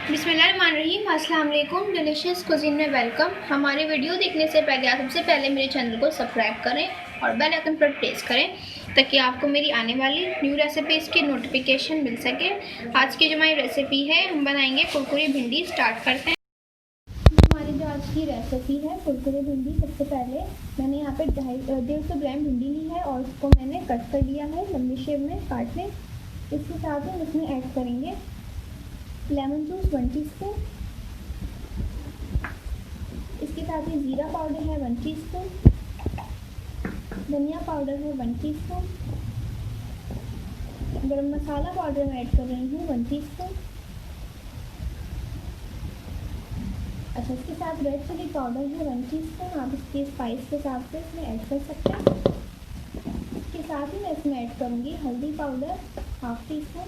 बिस्मिल्लाहिर्रहमानिर्रहीम, अस्सलाम वालेकुम। डिलीशियस कुज़ीन में वेलकम। हमारे वीडियो देखने से पहले आप सबसे पहले मेरे चैनल को सब्सक्राइब करें और बेल आइकन पर प्रेस करें ताकि आपको मेरी आने वाली न्यू रेसिपीज़ की नोटिफिकेशन मिल सके। आज की जो हमारी रेसिपी है, हम बनाएंगे कुरकुरी भिंडी। स्टार्ट करते हैं। हमारी जो आज की रेसिपी है कुरकुरी भिंडी, सबसे पहले मैंने यहाँ पे 150 ग्राम भिंडी ली है और उसको मैंने कट कर लिया है लंबी शेप में काट लें। इसके साथ हम इसमें ऐड करेंगे लेमन जूस 1 टीस्पून। इसके साथ ही ज़ीरा पाउडर है 1 टीस्पून, धनिया पाउडर है 1 टीस्पून, गरम मसाला पाउडर मैं ऐड कर रही हूँ 1 टीस्पून। अच्छा, इसके साथ रेड चिली पाउडर है 1 टीस्पून। आप इसके स्पाइस के हिसाब से इसमें ऐड कर सकते हैं। इसके साथ ही मैं इसमें ऐड करूँगी हल्दी पाउडर 1/2 टीस्पून।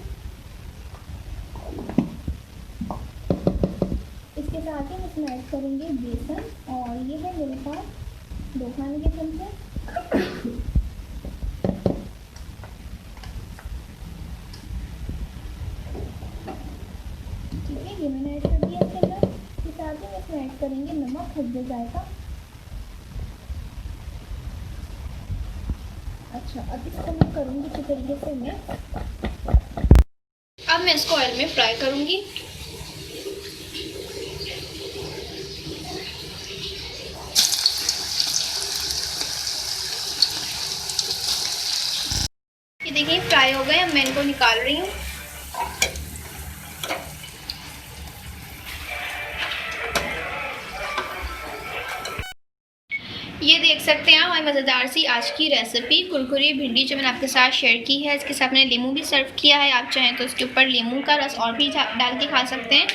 इसके साथ ही हम इसमें ऐड करेंगे बेसन, और ये है मेरे पास 2 खाने के चमचे। ठीक है, ये मैंने ऐड कर दिया इसके अंदर। इसके साथ ही हम इसमें ऐड करेंगे नमक हल्दी जायका। अच्छा, अब इसको मैं करूँगी इसी तरीके से अब मैं इसको ऑयल में फ्राई करूँगी। ये देखिए फ्राई हो गए। अब मैं इनको निकाल रही हूँ। ये देख सकते हैं हमारी मज़ेदार सी आज की रेसिपी कुरकुरी भिंडी जो मैंने आपके साथ शेयर की है। इसके साथ मैंने नींबू भी सर्व किया है। आप चाहें तो इसके ऊपर नींबू का रस और भी डाल के खा सकते हैं।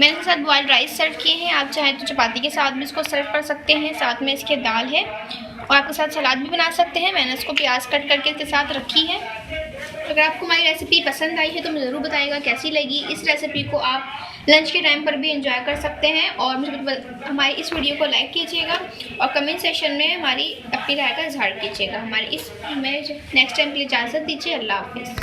मैंने इसके साथ बॉइल्ड राइस सर्व किए हैं। आप चाहें तो चपाती के साथ भी इसको सर्व कर सकते हैं। साथ में इसके दाल है और आपके साथ सलाद भी बना सकते हैं। मैंने इसको प्याज कट करके इसके साथ रखी है। अगर आपको हमारी रेसिपी पसंद आई है तो मुझे ज़रूर बताइएगा कैसी लगी। इस रेसिपी को आप लंच के टाइम पर भी एंजॉय कर सकते हैं। और मुझे हमारी इस वीडियो को लाइक कीजिएगा और कमेंट सेक्शन में हमारी अपनी राय का इजहार कीजिएगा। हमारी इस मैं नेक्स्ट टाइम के लिए इजाज़त दीजिए। अल्लाह हाफिज़।